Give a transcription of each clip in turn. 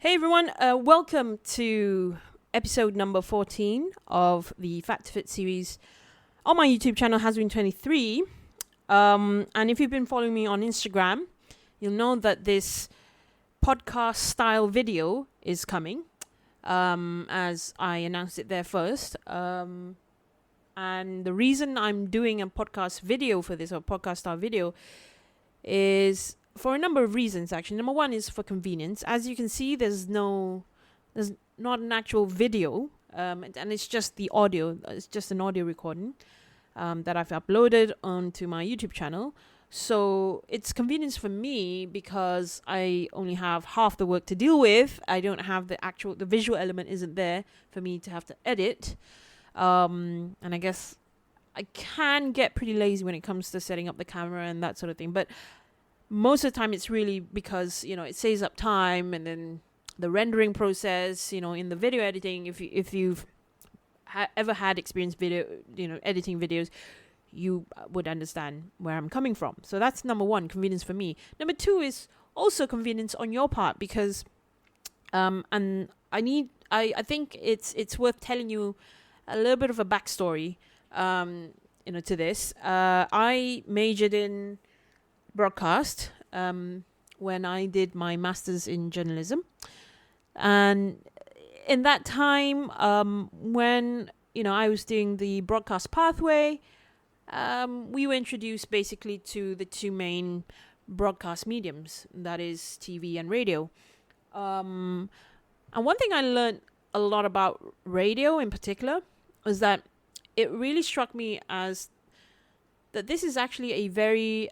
Hey everyone, welcome to episode number 14 of the Fat to Fit series on my YouTube channel, Haswin23. And if you've been following me on Instagram, you'll know that this podcast style video is coming, as I announced it there first. And the reason I'm doing a podcast video for this, or podcast style video, is for a number of reasons, actually. Number one is for convenience. As you can see, there's not an actual video, and it's just the audio. It's just an audio recording that I've uploaded onto my YouTube channel. So it's convenience for me because I only have half the work to deal with. I don't have the visual element isn't there for me to have to edit. And I guess I can get pretty lazy when it comes to setting up the camera and that sort of thing. But most of the time it's really because, it saves up time, and then the rendering process, in the video editing, if you've ever had experience editing videos, you would understand where I'm coming from. So that's number one, convenience for me. Number two is also convenience on your part, because and I think it's worth telling you a little bit of a backstory to this. I majored in broadcast when I did my master's in journalism, and in that time, when I was doing the broadcast pathway, we were introduced basically to the two main broadcast mediums, that is TV and radio. And one thing I learned a lot about radio in particular was that it really struck me as that this is actually a very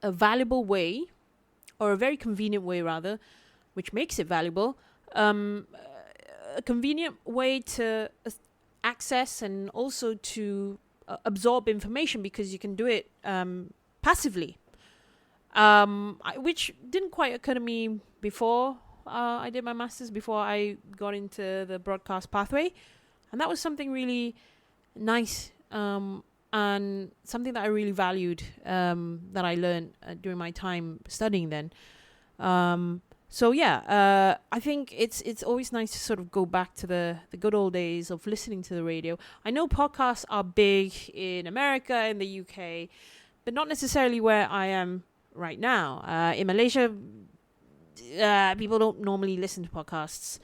a valuable way, or a very convenient way rather, which makes it valuable, a convenient way to access and also to absorb information, because you can do it passively, which didn't quite occur to me before I did my master's, before I got into the broadcast pathway. And that was something really nice, and something that I really valued, that I learned during my time studying then. I think it's always nice to sort of go back to the good old days of listening to the radio. I know podcasts are big in America, in the UK, but not necessarily where I am right now. In Malaysia, people don't normally listen to podcasts.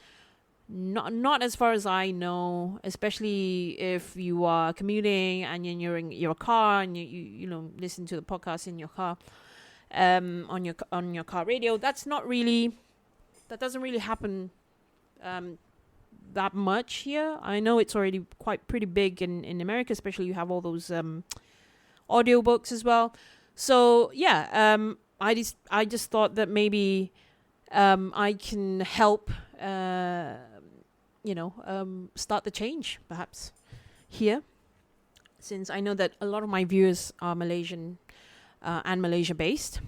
Not as far as I know, especially if you are commuting and you're in your car and you listen to the podcast in your car, on your car radio. That doesn't really happen that much here. I know it's already pretty big in America, especially you have all those audiobooks as well. So I just thought that maybe I can help start the change perhaps here, since I know that a lot of my viewers are Malaysian and Malaysia based.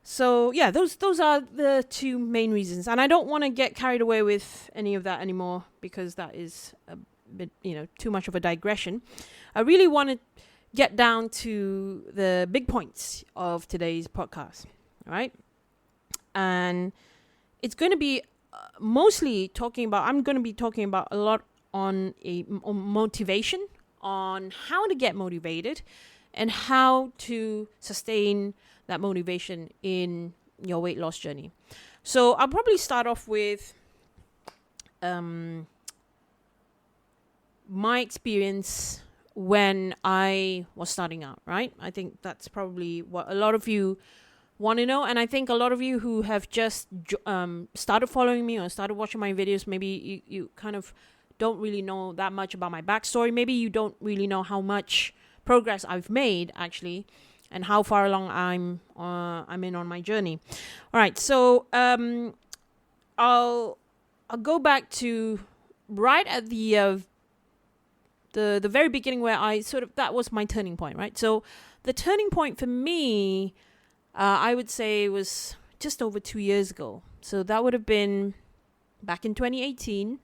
So those are the two main reasons, and I don't want to get carried away with any of that anymore, because that is a bit too much of a digression. I really want to get down to the big points of today's podcast, all right? And it's going to be mostly I'm going to be talking about a lot on motivation, on how to get motivated, and how to sustain that motivation in your weight loss journey. So I'll probably start off with my experience when I was starting out, right? I think that's probably what a lot of you want to know, and I think a lot of you who have just started following me or started watching my videos, maybe you kind of don't really know that much about my backstory. Maybe you don't really know how much progress I've made actually, and how far along I'm in on my journey. All right, so I'll go back to right at the very beginning, where that was my turning point, right? So the turning point for me, I would say, was just over 2 years ago. So that would have been back in 2018.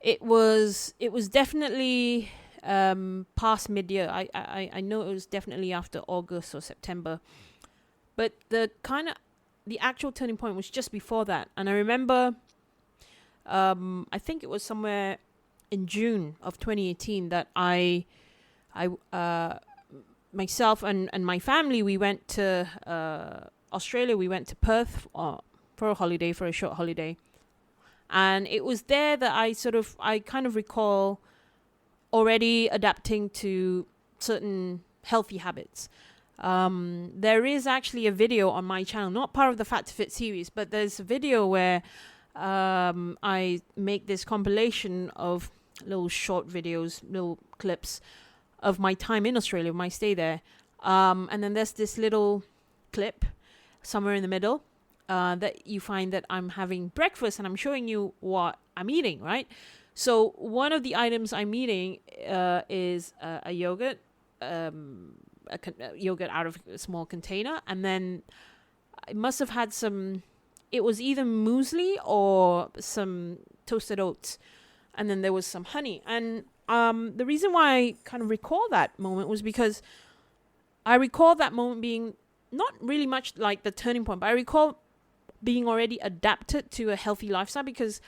It was definitely past mid-year. I know it was definitely after August or September. But the kind of the actual turning point was just before that. And I remember, I think it was somewhere in June of 2018 that I myself and my family, we went to Australia. We went to Perth for a short holiday. And it was there that I kind of recall already adapting to certain healthy habits. There is actually a video on my channel, not part of the Fat to Fit series, but there's a video where I make this compilation of little short videos, little clips of my time in Australia, my stay there. And then there's this little clip somewhere in the middle that you find that I'm having breakfast and I'm showing you what I'm eating, right? So one of the items I'm eating is a yogurt, yogurt out of a small container. And then I must have had it was either muesli or some toasted oats. And then there was some honey. And the reason why I kind of recall that moment was because I recall that moment being not really much like the turning point, but I recall being already adapted to a healthy lifestyle because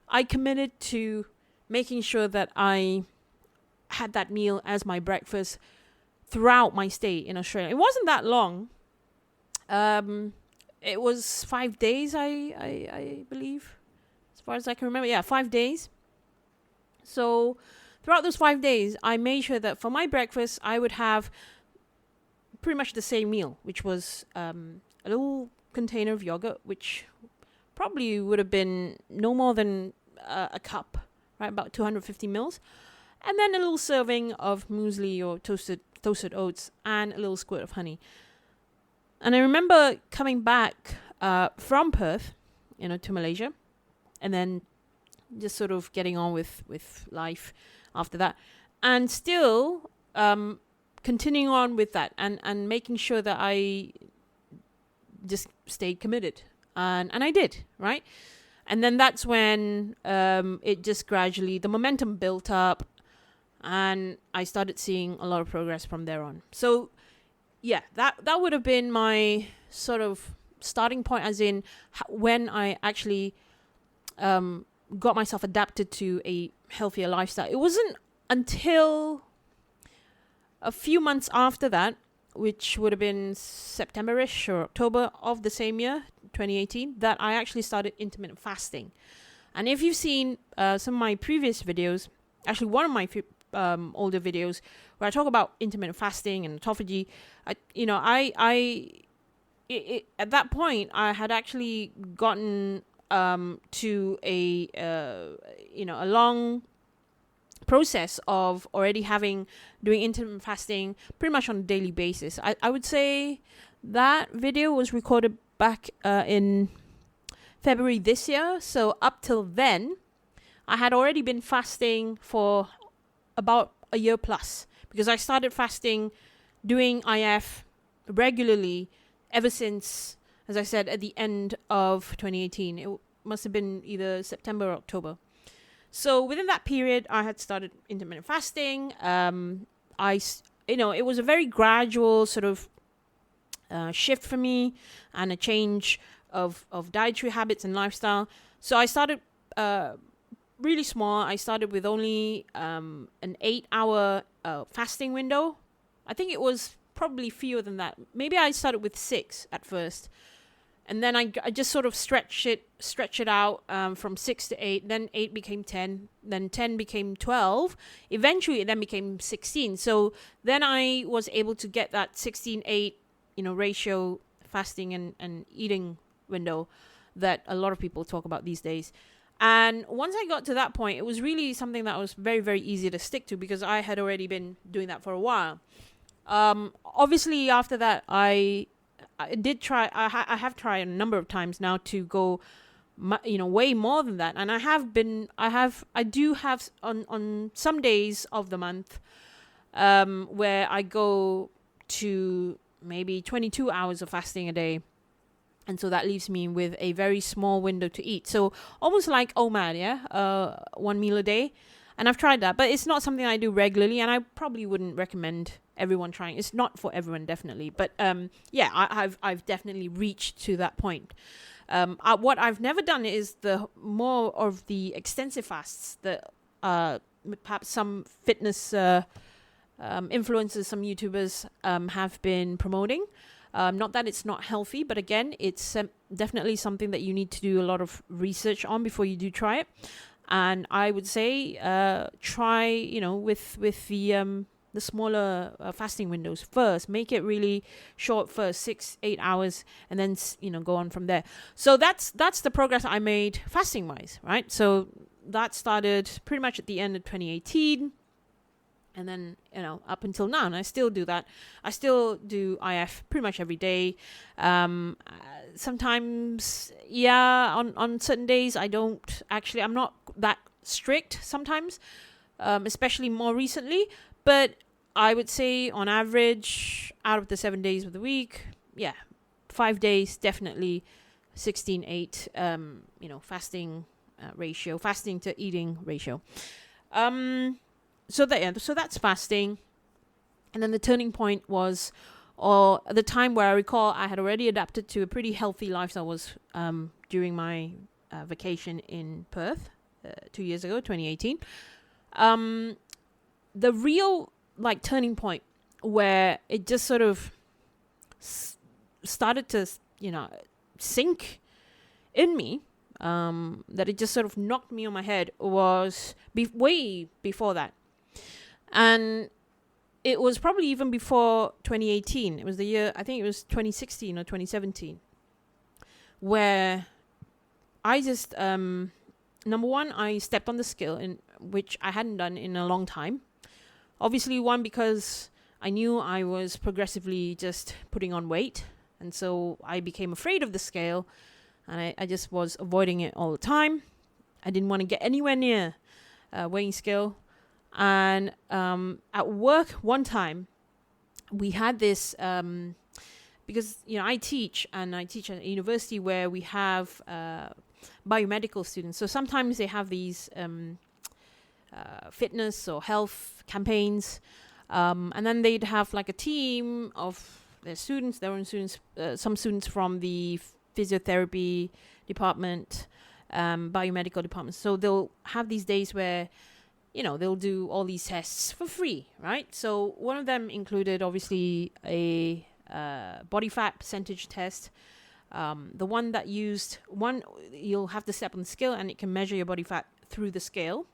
I committed to making sure that I had that meal as my breakfast throughout my stay in Australia. It wasn't that long. It was 5 days, I believe, as far as I can remember. Yeah, 5 days. So throughout those 5 days, I made sure that for my breakfast, I would have pretty much the same meal, which was a little container of yogurt, which probably would have been no more than a cup, right? About 250 mils. And then a little serving of muesli or toasted oats and a little squirt of honey. And I remember coming back from Perth, to Malaysia, and then just sort of getting on with life after that. And still continuing on with that and making sure that I just stayed committed. And I did, right? And then that's when it just gradually, the momentum built up and I started seeing a lot of progress from there on. So yeah, that would have been my sort of starting point, as in when I actually got myself adapted to a healthier lifestyle. It wasn't until a few months after that, which would have been September-ish or October of the same year, 2018, that I actually started intermittent fasting. And if you've seen some of my previous videos, actually one of my older videos where I talk about intermittent fasting and autophagy, at that point I had actually gotten to a long process of already doing intermittent fasting pretty much on a daily basis. I would say that video was recorded back in February this year. So up till then, I had already been fasting for about a year plus, because I started fasting, doing IF regularly ever since, as I said, at the end of 2018. It must have been either September or October. So within that period, I had started intermittent fasting. It was a very gradual sort of shift for me and a change of dietary habits and lifestyle. So I started really small. I started with only an 8-hour fasting window. I think it was probably fewer than that. Maybe I started with 6 at first. And then I just sort of stretch it out from 6 to 8. Then 8 became 10. Then 10 became 12. Eventually, it then became 16. So then I was able to get that 16-8, ratio fasting and eating window that a lot of people talk about these days. And once I got to that point, it was really something that was very, very easy to stick to because I had already been doing that for a while. Obviously, after that, I did try. I have tried a number of times now to go, way more than that. And I do have on some days of the month, where I go to maybe 22 hours of fasting a day. And so that leaves me with a very small window to eat. So almost like OMAD, yeah, one meal a day. And I've tried that, but it's not something I do regularly, and I probably wouldn't recommend everyone trying. It's not for everyone, definitely. But I've definitely reached to that point. What I've never done is the more of the extensive fasts that perhaps some fitness influencers, some YouTubers have been promoting. Not that it's not healthy, but again, it's definitely something that you need to do a lot of research on before you do try it. And I would say try, with the smaller fasting windows first. Make it really short first, 6-8 hours, and then go on from there. So that's the progress I made fasting wise, right? So that started pretty much at the end of 2018. And then, up until now, and I still do that. I still do IF pretty much every day. Sometimes, on certain days, I don't actually, I'm not that strict sometimes, especially more recently. But I would say on average, out of the 7 days of the week, 5 days, definitely 16-8, fasting ratio, fasting to eating ratio. So that's fasting. And then the turning point was, or the time where I recall I had already adapted to a pretty healthy lifestyle was during my vacation in Perth 2 years ago, 2018. The real turning point where it just sort of started to, sink in me, that it just sort of knocked me on my head was way before that. And it was probably even before 2018. It was the year, I think it was 2016 or 2017, where I just, number one, I stepped on the scale, in which I hadn't done in a long time. Obviously, one, because I knew I was progressively just putting on weight. And so I became afraid of the scale, and I just was avoiding it all the time. I didn't want to get anywhere near weighing scale. And at work one time, we had this, because, I teach at a university where we have biomedical students. So sometimes they have these fitness or health campaigns. And then they'd have a team of their own students, some students from the physiotherapy department, biomedical department. So they'll have these days where they'll do all these tests for free, right? So one of them included, obviously, a body fat percentage test. The one that used, you'll have to step on the scale and it can measure your body fat through the scale,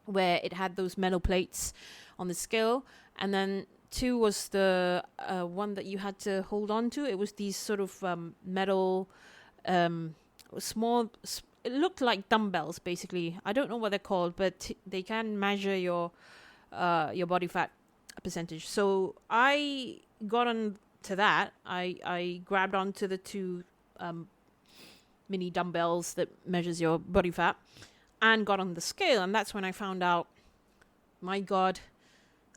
where it had those metal plates on the scale. And then 2 was the one that you had to hold on to. It was these sort of metal, small... It looked like dumbbells, basically. I don't know what they're called, but they can measure your body fat percentage. So I got on to that. I grabbed onto the 2 mini dumbbells that measures your body fat and got on the scale. And that's when I found out, my God,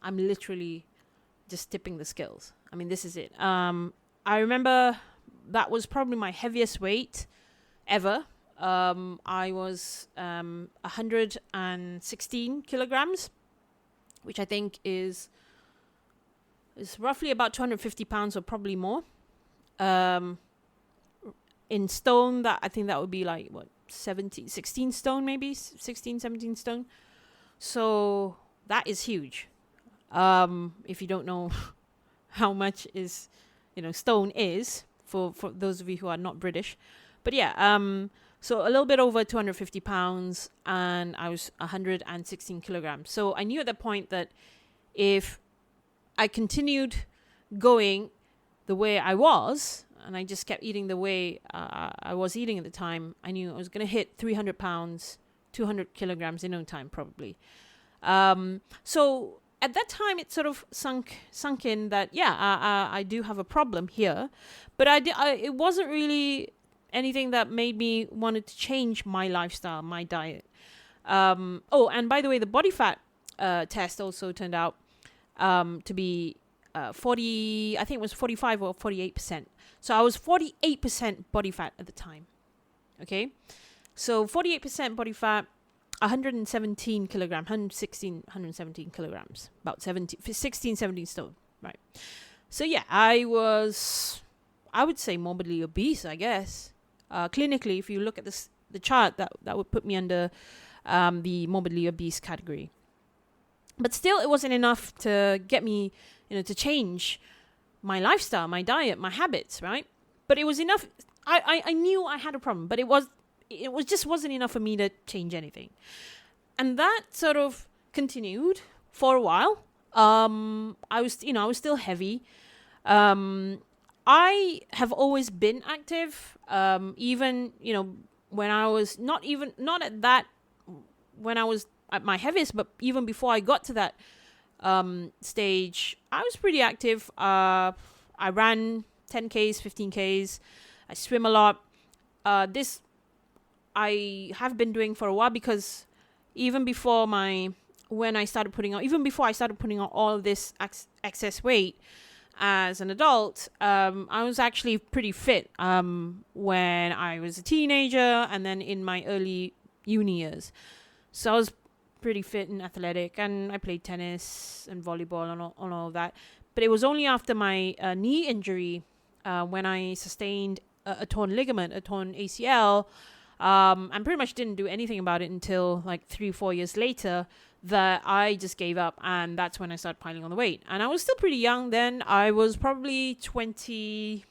I'm literally just tipping the scales. I mean, this is it. I remember that was probably my heaviest weight ever. I was 116 kilograms, which I think is roughly about 250 pounds or probably more. In stone, I think that would be 16 stone, maybe 16, 17 stone. So that is huge. If you don't know how much is, stone is for those of you who are not British, but so a little bit over 250 pounds, and I was 116 kilograms. So I knew at that point that if I continued going the way I was, and I just kept eating the way I was eating at the time, I knew I was going to hit 300 pounds, 200 kilograms in no time, probably. So at that time, it sort of sunk in that, I do have a problem here. But it wasn't really anything that made me wanted to change my lifestyle, my diet. And by the way, the body fat test also turned out to be 40, I think it was 45 or 48%. So I was 48% body fat at the time. Okay. So 48% body fat. 117 kilograms, 117 kilograms, about 16, 17 stone, right? So yeah, I would say morbidly obese, I guess. Clinically, if you look at the chart, that would put me under the morbidly obese category. But still, it wasn't enough to get me, to change my lifestyle, my diet, my habits, right? But it was enough. I knew I had a problem, but it just wasn't enough for me to change anything. And that sort of continued for a while. I was still heavy. I have always been active. Even, when I was not when I was at my heaviest, but even before I got to that stage, I was pretty active. I ran 10Ks, 15Ks. I swim a lot. This I have been doing for a while, because even before I started putting on all of this excess weight as an adult, I was actually pretty fit when I was a teenager and then in my early uni years. So I was pretty fit and athletic, and I played tennis and volleyball and all of that. But it was only after my knee injury, when I sustained a torn ligament, a torn ACL, and pretty much didn't do anything about it until like 3-4 years later, that I just gave up. And that's when I started piling on the weight. And I was still pretty young then. I was probably 23,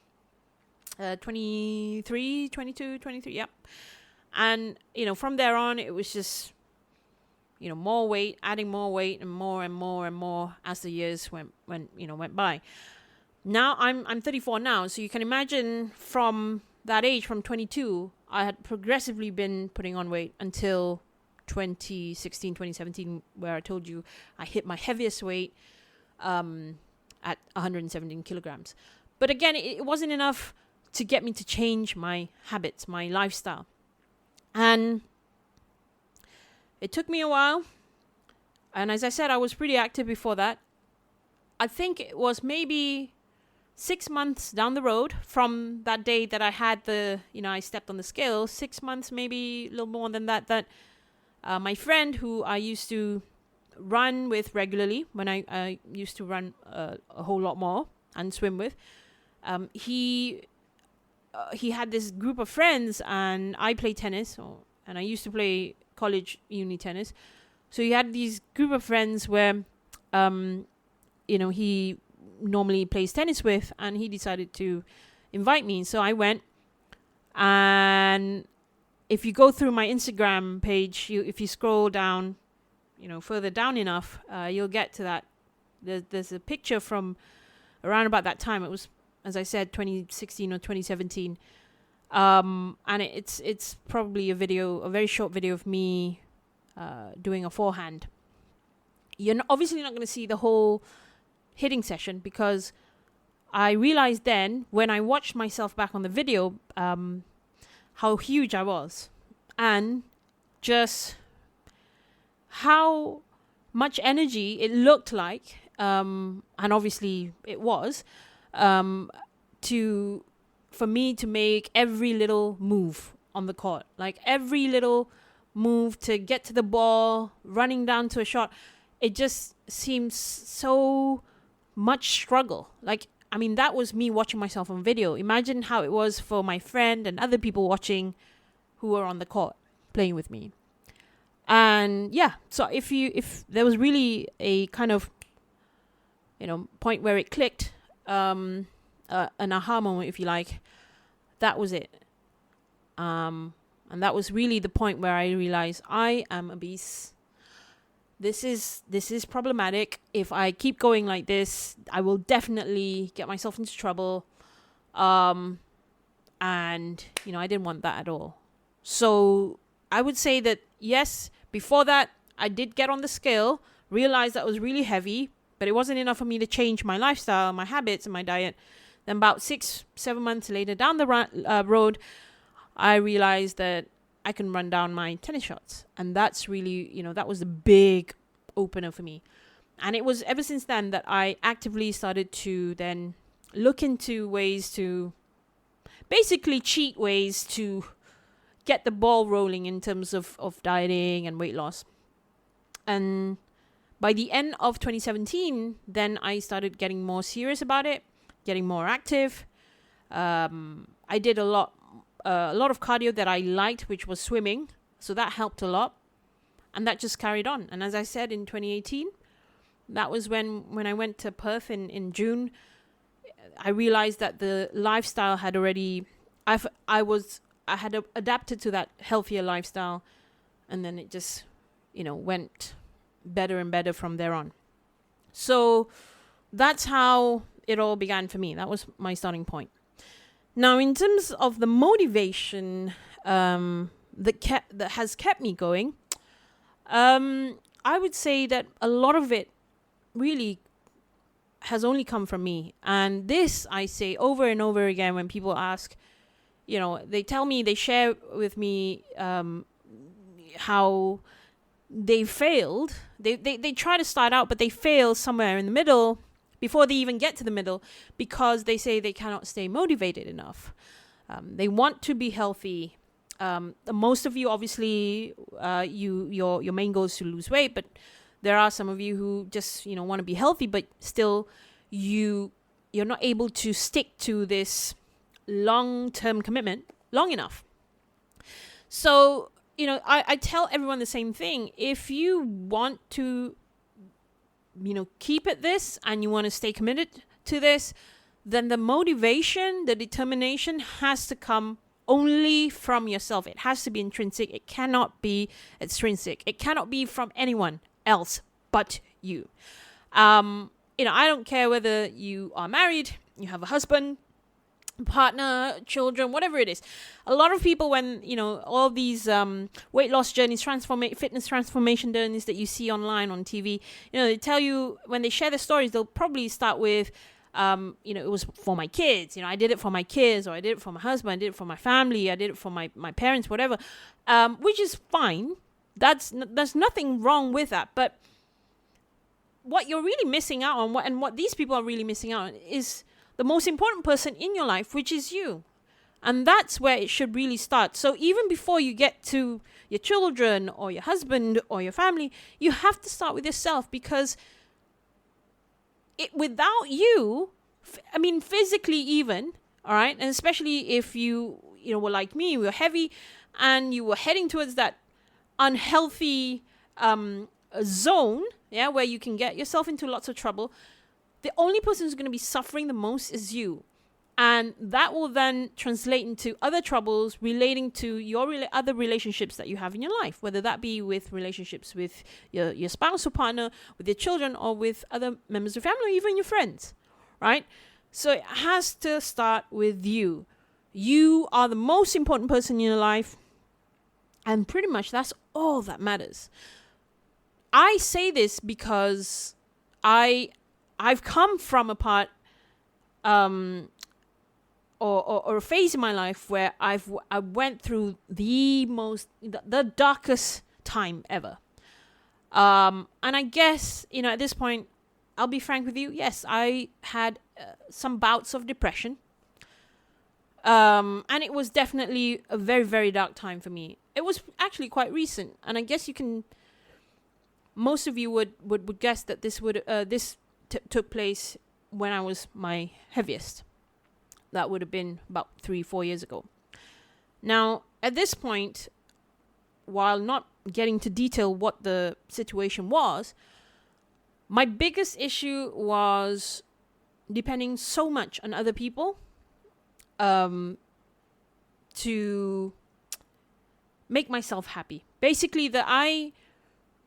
22, 23. Yep. And, from there on, it was just, more weight, adding more weight and more and more and more as the years went by. Now I'm 34 now. So you can imagine from that age, from 22, I had progressively been putting on weight until 2016, 2017, where I told you I hit my heaviest weight at 117 kilograms. But again, it wasn't enough to get me to change my habits, my lifestyle. And it took me a while. And as I said, I was pretty active before that. I think it was maybe 6 months down the road from that day that I had I stepped on the scale, 6 months, maybe a little more than that, my friend who I used to run with regularly, when I used to run a whole lot more and swim with, he had this group of friends, and I play tennis, and I used to play college uni tennis. So he had these group of friends where, he normally plays tennis with, and he decided to invite me. So I went, and if you go through my Instagram page, if you scroll down, further down enough, you'll get to that. There's a picture from around about that time. It was, as I said, 2016 or 2017. And it's probably a very short video of me doing a forehand. You're obviously not going to see the whole hitting session, because I realized then, when I watched myself back on the video, how huge I was, and just how much energy it looked like, and obviously it was, for me to make every little move on the court, like every little move to get to the ball, running down to a shot. It just seems so much struggle. That was me watching myself on video. Imagine how it was for my friend and other people watching who were on the court playing with me. And yeah, so if there was really a kind of, point where it clicked, an aha moment, if you like, that was it. And that was really the point where I realized I am obese. This is problematic. If I keep going like this, I will definitely get myself into trouble. And, I didn't want that at all. So I would say that, yes, before that, I did get on the scale, realized that was really heavy, but it wasn't enough for me to change my lifestyle, my habits, and my diet. Then about 6-7 months later down the road, I realized that I can run down my tennis shots. And that's really, that was a big opener for me. And it was ever since then that I actively started to then look into ways to, basically cheat ways to get the ball rolling in terms of dieting and weight loss. And by the end of 2017, then I started getting more serious about it, getting more active. I did a lot of cardio that I liked, which was swimming. So that helped a lot. And that just carried on. And as I said, in 2018, that was when I went to Perth in June. I realized that the lifestyle had already, I had adapted to that healthier lifestyle. And then it just, went better and better from there on. So that's how it all began for me. That was my starting point. Now, in terms of the motivation that has kept me going, I would say that a lot of it really has only come from me. And this I say over and over again when people ask, they tell me, they share with me how they failed. They try to start out, but they fail somewhere in the middle before they even get to the middle, because they say they cannot stay motivated enough. They want to be healthy. Most of you, obviously, your main goal is to lose weight, but there are some of you who just want to be healthy, but still you're not able to stick to this long-term commitment long enough. So I tell everyone the same thing. If you want to keep at this and you want to stay committed to this, then the motivation, the determination has to come only from yourself. It has to be intrinsic. It cannot be extrinsic. It cannot be from anyone else but you. I don't care whether you are married, you have a husband, partner, children, whatever it is. A lot of people, when all these weight loss journeys, fitness transformation journeys that you see online on TV, they tell you, when they share their stories, they'll probably start with it was for my kids. I did it for my kids, or I did it for my husband, I did it for my family, I did it for my parents, whatever, which is fine. There's nothing wrong with that. But what you're really missing out on, what these people are really missing out on, is the most important person in your life, which is you. And that's where it should really start. So even before you get to your children or your husband or your family, you have to start with yourself, because without you, physically even, all right, and especially if you were like me, you were heavy and you were heading towards that unhealthy zone, where you can get yourself into lots of trouble, the only person who's going to be suffering the most is you. And that will then translate into other troubles relating to your other relationships that you have in your life, whether that be with relationships with your spouse or partner, with your children, or with other members of your family, or even your friends, right? So it has to start with you. You are the most important person in your life, and pretty much that's all that matters. I say this because I've come from a part or a phase in my life where I went through the darkest time ever. And I guess, at this point, I'll be frank with you. Yes, I had some bouts of depression. And it was definitely a very, very dark time for me. It was actually quite recent. And I guess most of you would guess that this took place when I was my heaviest. That would have been about 3-4 years ago. Now, at this point, while not getting to detail what the situation was, my biggest issue was depending so much on other people to make myself happy. Basically, that I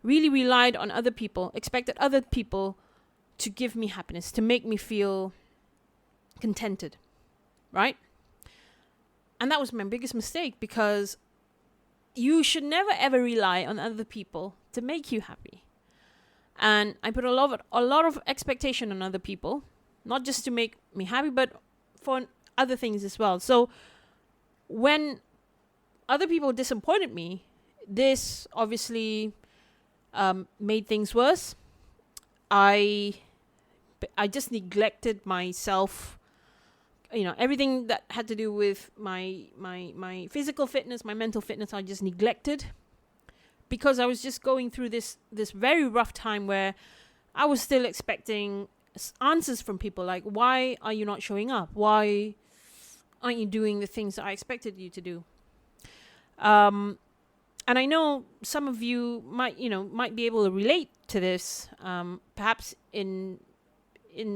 really relied on other people, expected other people to give me happiness, to make me feel contented, right? And that was my biggest mistake, because you should never ever rely on other people to make you happy. And I put a lot of expectation on other people, not just to make me happy, but for other things as well. So when other people disappointed me, this obviously made things worse. I just neglected myself everything that had to do with my physical fitness, my mental fitness, I just neglected, because I was just going through this very rough time where I was still expecting answers from people, like, why are you not showing up? Why aren't you doing the things that I expected you to do? And I know some of you might be able to relate to this, perhaps in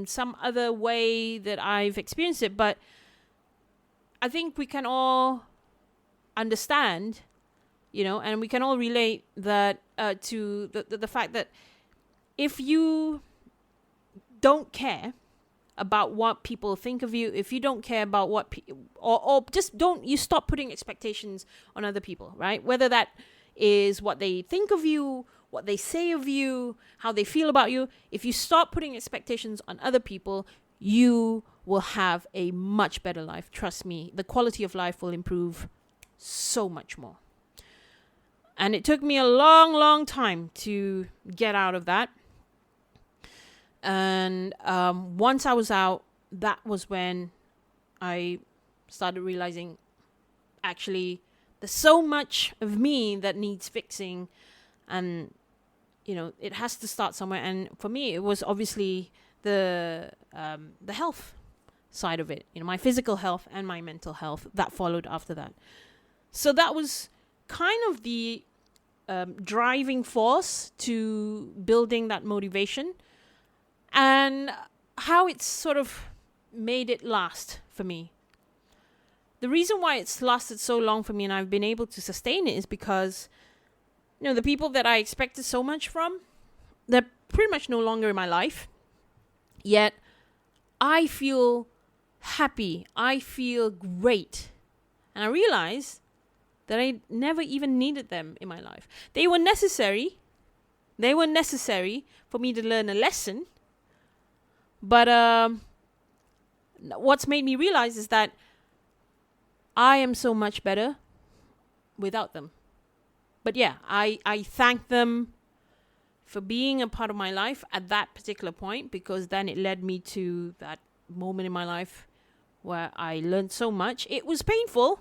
some other way that I've experienced it, but I think we can all understand, and we can all relate that to the fact that if you don't care about what people think of you, if you don't care about what or just you stop putting expectations on other people, right? Whether that is what they think of you, what they say of you, how they feel about you. If you stop putting expectations on other people, you will have a much better life. Trust me, the quality of life will improve so much more. And it took me a long, long time to get out of that. And once I was out, that was when I started realizing, actually, there's so much of me that needs fixing, and it has to start somewhere. And for me, it was obviously the health side of it, my physical health and my mental health that followed after that. So that was kind of the driving force to building that motivation, and how it's sort of made it last for me. The reason why it's lasted so long for me and I've been able to sustain it is because, the people that I expected so much from, they're pretty much no longer in my life. Yet, I feel happy. I feel great. And I realize that I never even needed them in my life. They were necessary. They were necessary for me to learn a lesson. But what's made me realize is that I am so much better without them. But yeah, I thank them for being a part of my life at that particular point, because then it led me to that moment in my life where I learned so much. It was painful.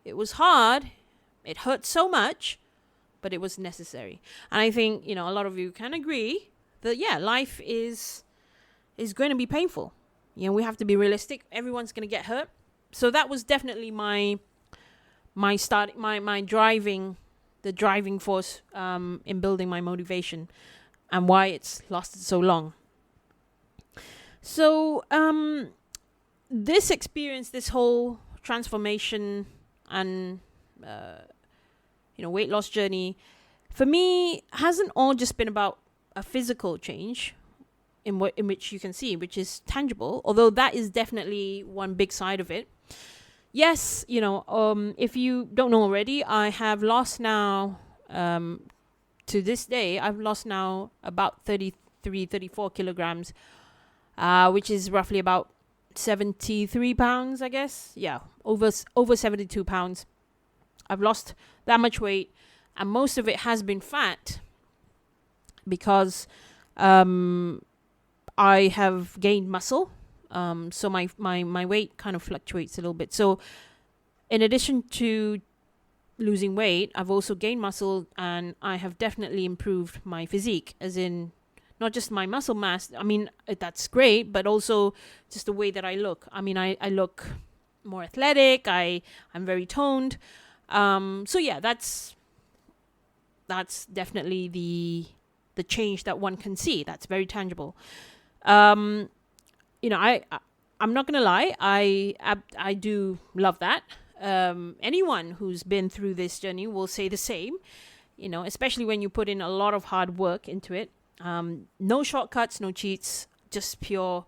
It was hard. It hurt so much, but it was necessary. And I think, a lot of you can agree that, yeah, life is going to be painful. We have to be realistic. Everyone's going to get hurt. So that was definitely my driving force in building my motivation, and why it's lasted so long. So this experience, this whole transformation and weight loss journey, for me, hasn't all just been about a physical change in which you can see, which is tangible, although that is definitely one big side of it. Yes, if you don't know already, I have lost now, to this day, I've lost now about 34 kilograms, which is roughly about 73 pounds, I guess. Yeah, over 72 pounds. I've lost that much weight, and most of it has been fat, because I have gained muscle. So my weight kind of fluctuates a little bit. So in addition to losing weight, I've also gained muscle, and I have definitely improved my physique, as in not just my muscle mass. I mean, that's great, but also just the way that I look. I mean, I look more athletic. I'm very toned. So yeah, that's definitely the change that one can see. That's very tangible. I'm not gonna lie. I do love that. Anyone who's been through this journey will say the same. Especially when you put in a lot of hard work into it. No shortcuts, no cheats, just pure,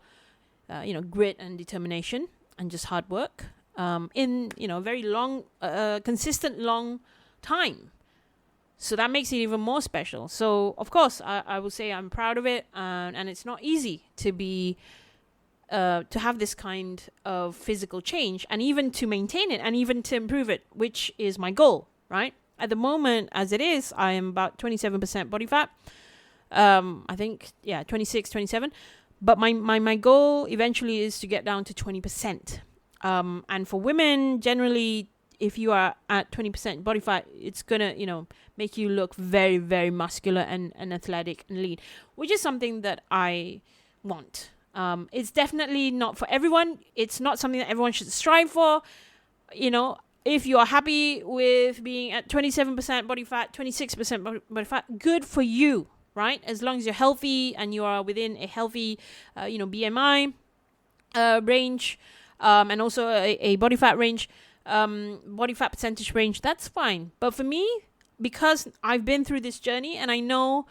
grit and determination, and just hard work. In very long, consistent long time. So that makes it even more special. So, of course, I will say I'm proud of it. And it's not easy to be, to have this kind of physical change, and even to maintain it, and even to improve it, which is my goal, right? At the moment, as it is, I am about 27% body fat. I think, 26, 27. But my goal eventually is to get down to 20%. And for women, generally, if you are at 20% body fat, it's gonna, make you look very, very muscular and athletic and lean, which is something that I want. It's definitely not for everyone. It's not something that everyone should strive for. If you are happy with being at 27% body fat, 26% body fat, good for you, right? As long as you're healthy and you are within a healthy, BMI range, and also a body fat range, body fat percentage range, that's fine. But for me, because I've been through this journey and I know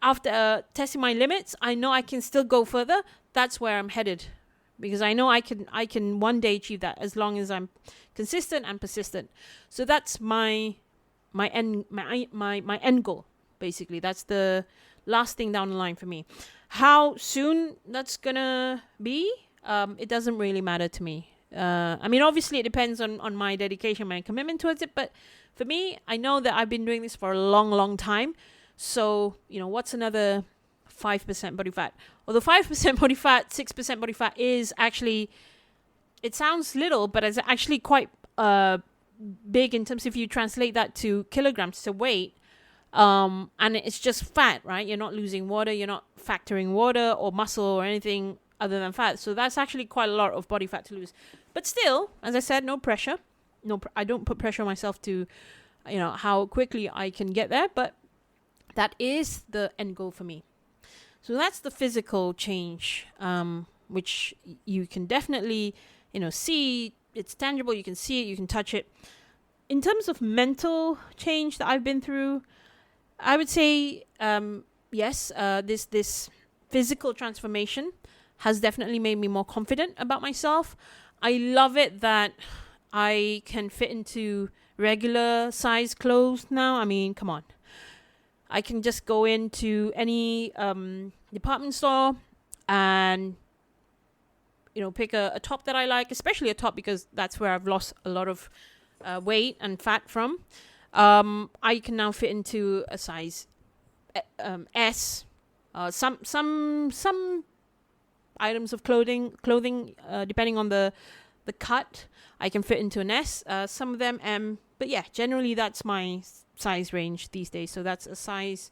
after testing my limits, I know I can still go further. That's where I'm headed, because I know I can one day achieve that as long as I'm consistent and persistent. So that's my end goal, basically. That's the last thing down the line for me. How soon that's gonna be, it doesn't really matter to me. Obviously it depends on my dedication, my commitment towards it, but for me, I know that I've been doing this for a long, long time. So, what's another 5% body fat? Although 5% body fat, 6% body fat is actually, it sounds little, but it's actually quite big in terms of if you translate that to kilograms to weight. And it's just fat, right? You're not losing water, you're not factoring water or muscle or anything other than fat. So that's actually quite a lot of body fat to lose. But still, as I said, no pressure. I don't put pressure on myself to, how quickly I can get there. But that is the end goal for me. So that's the physical change, which you can definitely, see. It's tangible. You can see it. You can touch it. In terms of mental change that I've been through, I would say, yes, this physical transformation has definitely made me more confident about myself. I love it that I can fit into regular size clothes now. I mean, come on. I can just go into any department store and, pick a top that I like, especially a top because that's where I've lost a lot of weight and fat from. I can now fit into a size S. Some items of clothing, depending on the cut, I can fit into an S. Some of them M. But yeah, generally that's my size range these days. So that's a size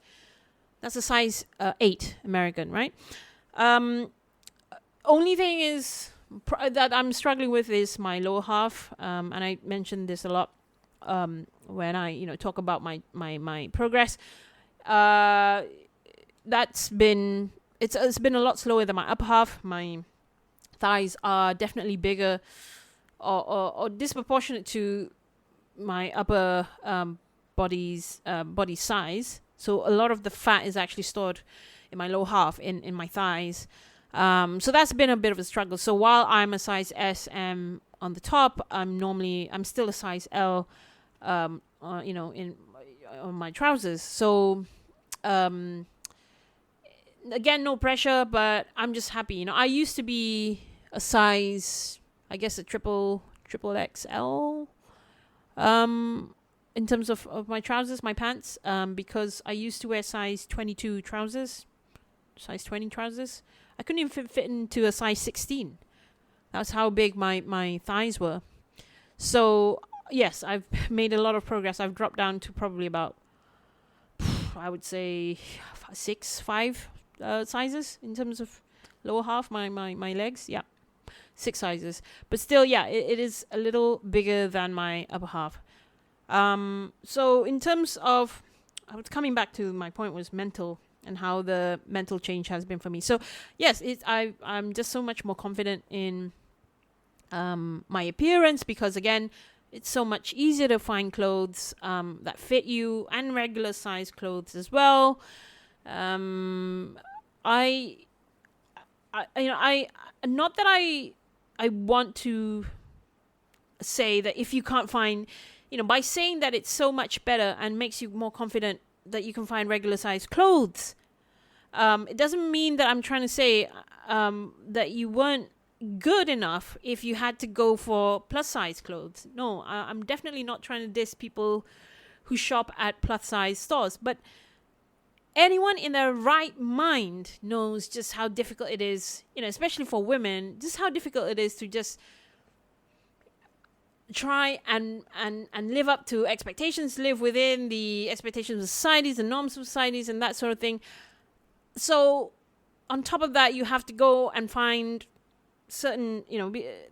8 American, right? Only thing is that I'm struggling with is my lower half. And I mentioned this a lot when I talk about my progress. That's been it's been a lot slower than my upper half. My thighs are definitely bigger or disproportionate to my upper body size. So a lot of the fat is actually stored in my lower half, in my thighs. So that's been a bit of a struggle. So while I'm a size S on the top, I'm still a size L, on my trousers. So again, no pressure, but I'm just happy. I used to be a size, I guess, a triple XL. In terms of my trousers, my pants, because I used to wear size 22 trousers, size 20 trousers. I couldn't even fit into a size 16. That's how big my thighs were. So, yes, I've made a lot of progress. I've dropped down to probably about, I would say, 5 sizes in terms of lower half, my legs. Yeah, 6 sizes. But still, yeah, it is a little bigger than my upper half. So in terms of, I was coming back to my point was mental and how the mental change has been for me. So yes, I'm just so much more confident in my appearance, because again, it's so much easier to find clothes that fit you, and regular size clothes as well. I not that I want to say that if you can't find, by saying that it's so much better and makes you more confident that you can find regular size clothes, it doesn't mean that I'm trying to say that you weren't good enough if you had to go for plus size clothes. No, I'm definitely not trying to diss people who shop at plus size stores, but anyone in their right mind knows just how difficult it is, especially for women, just how difficult it is to just try and live up to expectations, live within the expectations of societies, the norms of societies, and that sort of thing. So on top of that, you have to go and find certain,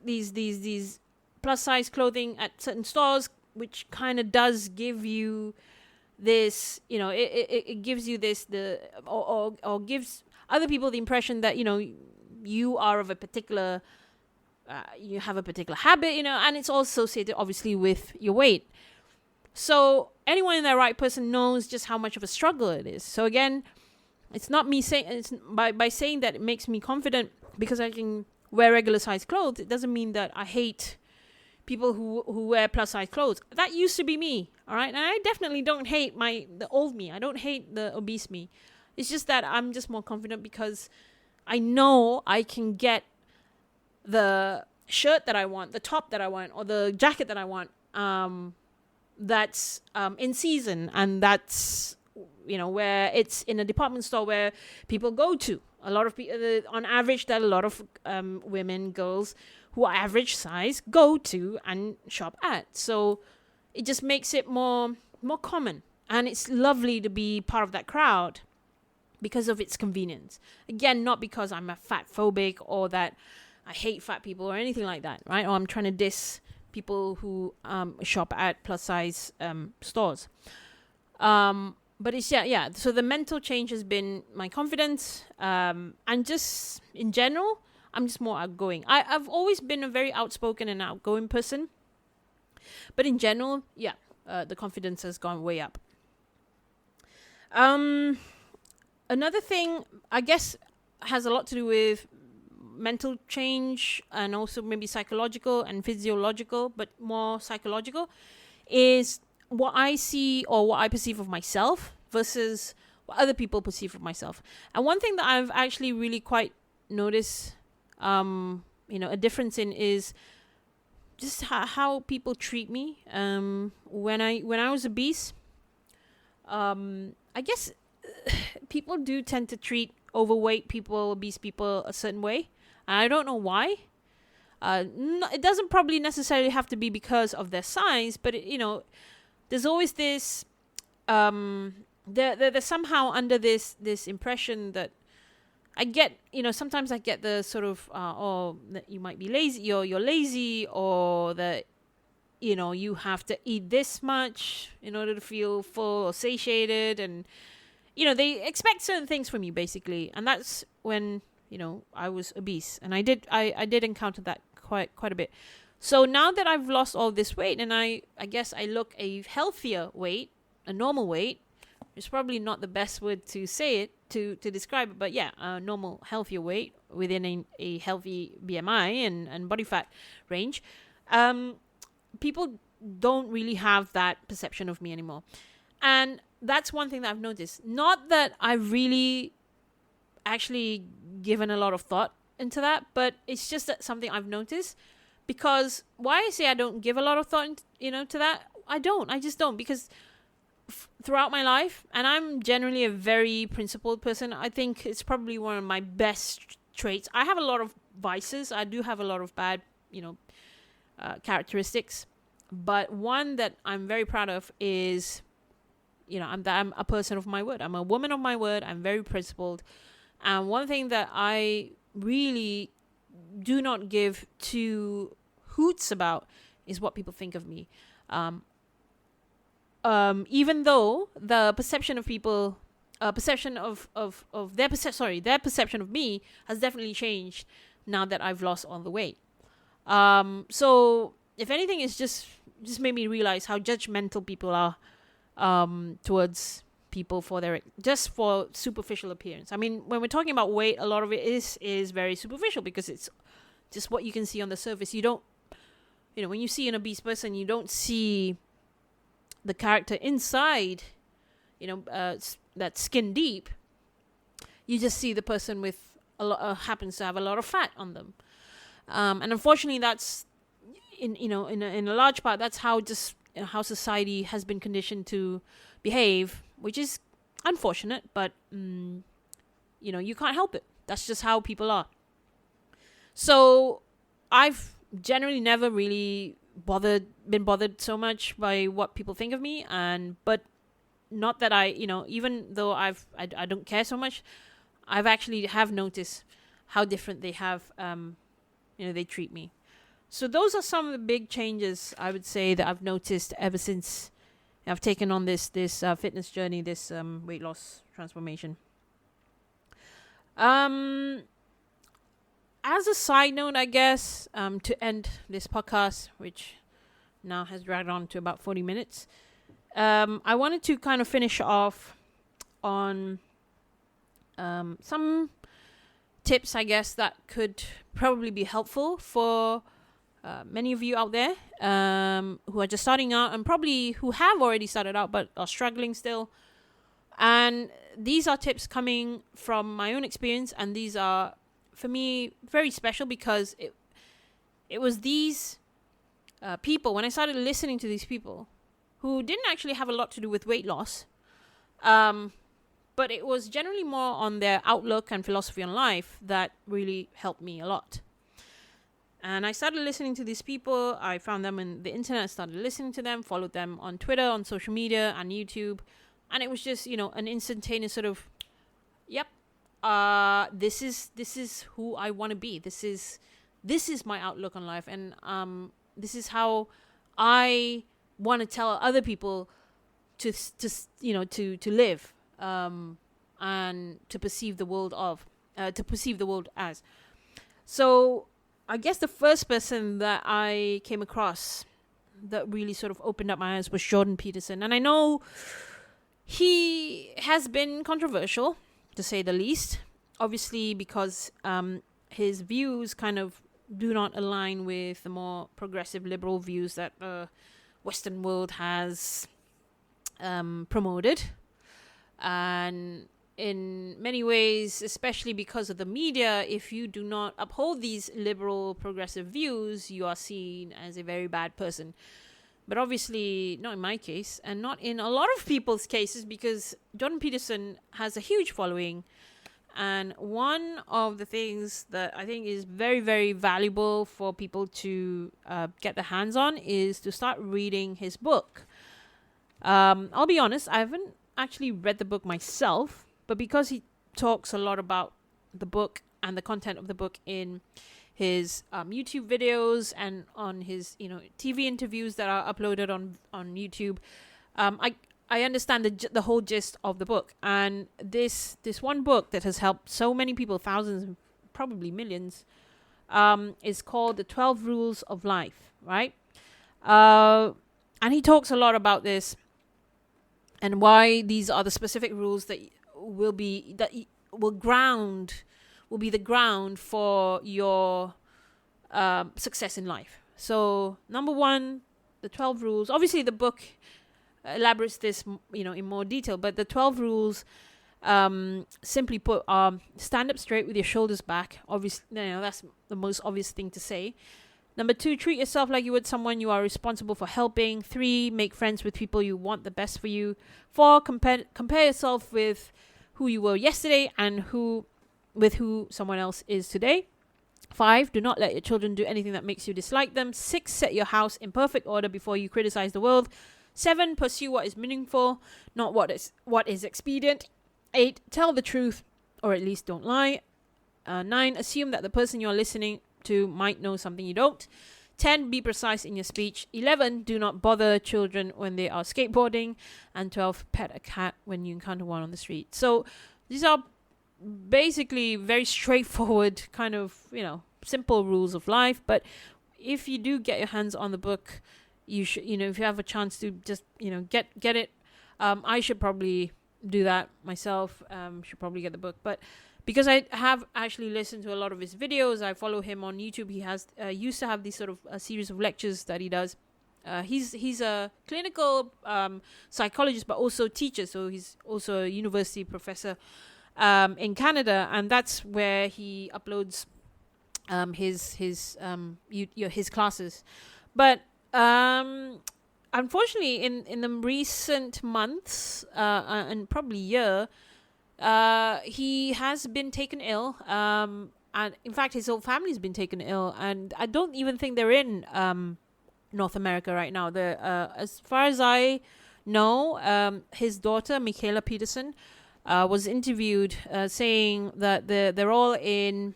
these plus size clothing at certain stores, which kind of does give you this, it gives you this, or gives other people the impression that, you are of a particular, you have a particular habit, and it's all associated obviously with your weight. So anyone in their right person knows just how much of a struggle it is. So again, it's not me saying, it's by saying that it makes me confident because I can wear regular size clothes. It doesn't mean that I hate people who wear plus size clothes. That used to be me, all right? And I definitely don't hate the old me. I don't hate the obese me. It's just that I'm just more confident because I know I can get the shirt that I want, the top that I want, or the jacket that I want, that's in season, and that's, where it's in a department store where people go to. A lot of people, on average, that a lot of women, girls who are average size go to and shop at. So it just makes it more common, and it's lovely to be part of that crowd because of its convenience. Again, not because I'm a fat phobic or that I hate fat people or anything like that, right? Or I'm trying to diss people who shop at plus size stores. But it's, yeah. So the mental change has been my confidence, and just in general, I'm just more outgoing. I've always been a very outspoken and outgoing person. But in general, the confidence has gone way up. Another thing, I guess, has a lot to do with mental change and also maybe psychological and physiological, but more psychological, is what I see or what I perceive of myself versus what other people perceive of myself. And one thing that I've actually really quite noticed, a difference in is just how people treat me. When I was obese, I guess people do tend to treat overweight people, obese people a certain way. And I don't know why. It doesn't probably necessarily have to be because of their size, but there's always this. They're somehow under this impression that I get. Sometimes I get the sort of, that you might be lazy. You're lazy, or that you have to eat this much in order to feel full or satiated, and they expect certain things from you basically, and that's when I was obese, and I did encounter that quite a bit. So now that I've lost all this weight, and I guess I look a healthier weight, a normal weight, it's probably not the best word to say it to describe it, but yeah, a normal healthier weight within a healthy BMI and body fat range. People don't really have that perception of me anymore, and that's one thing that I've noticed. Not that I've really actually given a lot of thought into that, but it's just that something I've noticed. Because why I say I don't give a lot of thought, to that, I just don't, because throughout my life, and I'm generally a very principled person, I think it's probably one of my best traits. I have a lot of vices. I do have a lot of bad, characteristics, but one that I'm very proud of is, I'm a person of my word. I'm a woman of my word. I'm very principled. And one thing that I really do not give two hoots about is what people think of me. Even though the perception of people, their perception of me has definitely changed now that I've lost all the weight. So if anything, it's just made me realize how judgmental people are towards people for for superficial appearance. I mean, when we're talking about weight, a lot of it is very superficial because it's just what you can see on the surface. You don't, when you see an obese person, you don't see the character inside, that's skin deep. You just see the person with happens to have a lot of fat on them, and unfortunately, that's in a large part, that's how society has been conditioned to behave, which is unfortunate, but you can't help it. That's just how people are. So I've generally never really been bothered so much by what people think of me, but not that I, even though I don't care so much, I've actually have noticed how different they have, they treat me. So those are some of the big changes I would say that I've noticed ever since I've taken on this fitness journey, this weight loss transformation. As a side note, I guess, to end this podcast, which now has dragged on to about 40 minutes, I wanted to kind of finish off on some tips, I guess, that could probably be helpful for many of you out there who are just starting out, and probably who have already started out but are struggling still. And these are tips coming from my own experience, and these are, for me, very special because it was these people, when I started listening to these people who didn't actually have a lot to do with weight loss, but it was generally more on their outlook and philosophy on life that really helped me a lot. And I started listening to these people. I found them on the internet, started listening to them, followed them on Twitter, on social media, and YouTube. And it was just, an instantaneous sort of, yep, this is who I want to be. This is my outlook on life. And this is how I want to tell other people to live, and to perceive the world as. So I guess the first person that I came across that really sort of opened up my eyes was Jordan Peterson. And I know he has been controversial, to say the least, obviously because his views kind of do not align with the more progressive liberal views that the Western world has promoted. And in many ways, especially because of the media, if you do not uphold these liberal progressive views, you are seen as a very bad person. But obviously not in my case, and not in a lot of people's cases, because Jordan Peterson has a huge following. And one of the things that I think is very, very valuable for people to get their hands on is to start reading his book. I'll be honest, I haven't actually read the book myself, but because he talks a lot about the book and the content of the book in his YouTube videos and on his TV interviews that are uploaded on YouTube, I understand the whole gist of the book. And this one book that has helped so many people, thousands, probably millions, is called The 12 Rules of Life, right? And he talks a lot about this and why these are the specific rules that will be the ground for your success in life. So number one, the 12 rules. Obviously, the book elaborates this, in more detail. But the 12 rules, simply put, are stand up straight with your shoulders back. Obviously, that's the most obvious thing to say. Number 2, treat yourself like you would someone you are responsible for helping. 3, make friends with people you want the best for you. 4, compare yourself with who you were yesterday and with who someone else is today. 5, do not let your children do anything that makes you dislike them. 6, set your house in perfect order before you criticize the world. 7, pursue what is meaningful, not what is expedient. 8, tell the truth, or at least don't lie. 9, assume that the person you're listening to might know something you don't. 10, be precise in your speech. 11, do not bother children when they are skateboarding. And 12, pet a cat when you encounter one on the street. So these are basically very straightforward, kind of, simple rules of life. But if you do get your hands on the book, you should, if you have a chance to just, get it. I should probably do that myself. Should probably get the book. But because I have actually listened to a lot of his videos, I follow him on YouTube. He has used to have these sort of a series of lectures that he does. He's a clinical psychologist, but also teacher. So he's also a university professor in Canada, and that's where he uploads his classes. But unfortunately, in the recent months and probably year, he has been taken ill. And in fact, his whole family's been taken ill, and I don't even think they're in North America right now. As far as I know, his daughter Michaela Peterson was interviewed saying that they're all in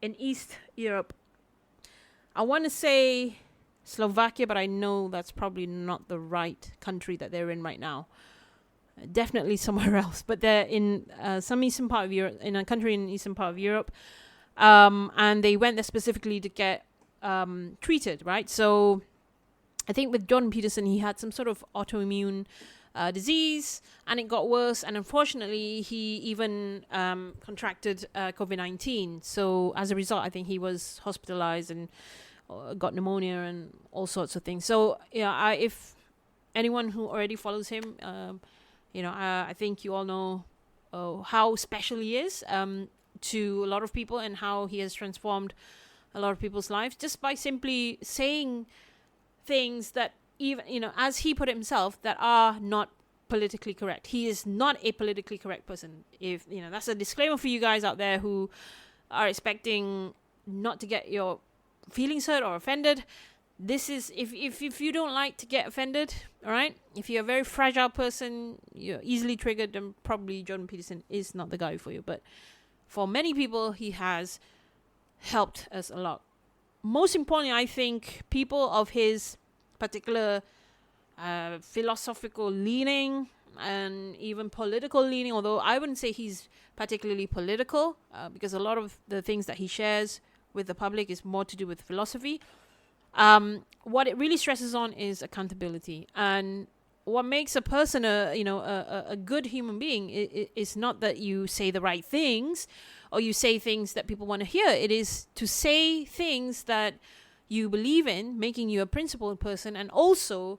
East Europe. I want to say Slovakia, but I know that's probably not the right country that they're in right now. Definitely somewhere else, but they're in some eastern part of Europe, in a country in the eastern part of Europe, and they went there specifically to get treated, right? So I think with Jordan Peterson, he had some sort of autoimmune disease, and it got worse, and unfortunately he even contracted COVID-19. So as a result, I think he was hospitalized and got pneumonia and all sorts of things. So yeah, if anyone who already follows him, I think you all know how special he is to a lot of people, and how he has transformed a lot of people's lives just by simply saying things that, even, as he put it himself, that are not politically correct. He is not a politically correct person. If that's a disclaimer for you guys out there who are expecting not to get your feelings hurt or offended. This is, if you don't like to get offended, all right, if you're a very fragile person, you're easily triggered, then probably Jordan Peterson is not the guy for you. But for many people, he has helped us a lot. Most importantly, I think people of his particular philosophical leaning and even political leaning, although I wouldn't say he's particularly political, because a lot of the things that he shares with the public is more to do with philosophy. What it really stresses on is accountability, and what makes a person a good human being is not that you say the right things or you say things that people want to hear. It is to say things that you believe in, making you a principled person, and also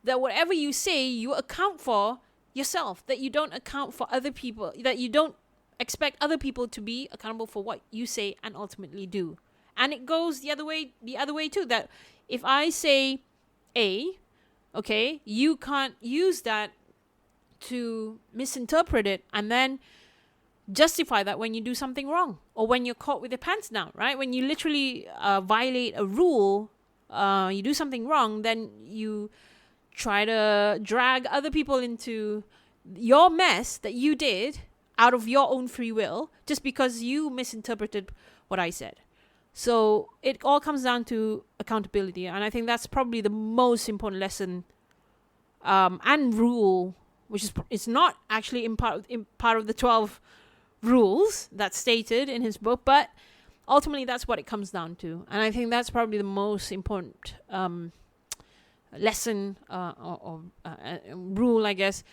that whatever you say, you account for yourself, that you don't account for other people, that you don't expect other people to be accountable for what you say and ultimately do. And it goes the other way too, that if I say A, okay, you can't use that to misinterpret it and then justify that when you do something wrong, or when you're caught with your pants down, right? When you literally violate a rule, you do something wrong, then you try to drag other people into your mess that you did out of your own free will, just because you misinterpreted what I said. So it all comes down to accountability, and I think that's probably the most important lesson and rule, which is it's not actually in part of the 12 rules that's stated in his book, but ultimately that's what it comes down to. And I think that's probably the most important lesson or rule, I guess,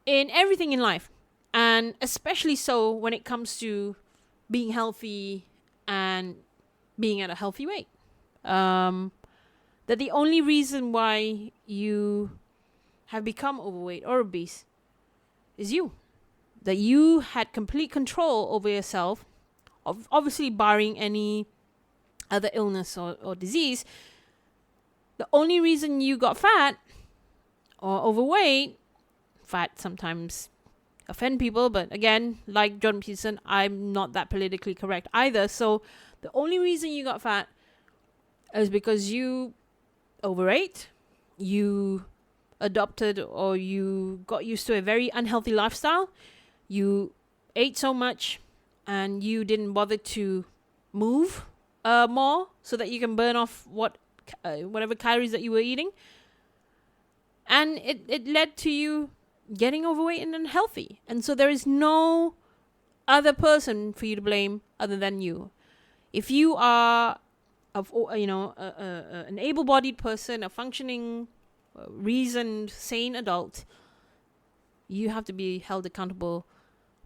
in everything in life, and especially so when it comes to being healthy and being at a healthy weight. That the only reason why you have become overweight or obese is you. That you had complete control over yourself, obviously barring any other illness or disease. The only reason you got fat or overweight, fat sometimes offend people, but again, like Jordan Peterson, I'm not that politically correct either. So the only reason you got fat is because you overate, you adopted or you got used to a very unhealthy lifestyle, you ate so much, and you didn't bother to move more so that you can burn off whatever calories that you were eating, and it led to you getting overweight and unhealthy. And so there is no other person for you to blame other than you. If you are an able-bodied person, a functioning, reasoned, sane adult, you have to be held accountable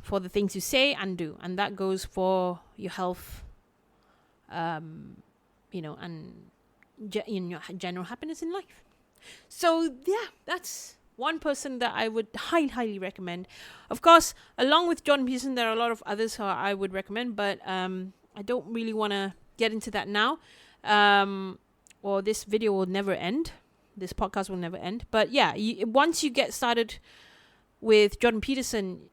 for the things you say and do, and that goes for your health, and your general happiness in life. So yeah, that's one person that I would highly recommend. Of course, along with Jordan Peterson, there are a lot of others who I would recommend, but I don't really want to get into that now, or this video will never end. this podcast will never end. But yeah, once you get started with Jordan Peterson,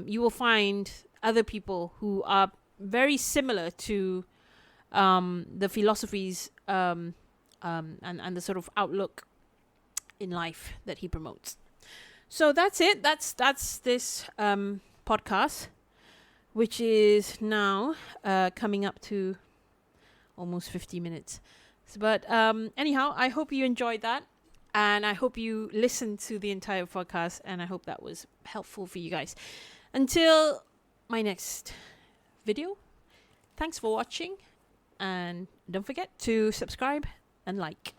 you will find other people who are very similar to the philosophies and the sort of outlook in life that he promotes. So that's it. That's this podcast, which is now coming up to almost 50 minutes. But anyhow, I hope you enjoyed that. And I hope you listened to the entire podcast. And I hope that was helpful for you guys. Until my next video, thanks for watching. And don't forget to subscribe and like.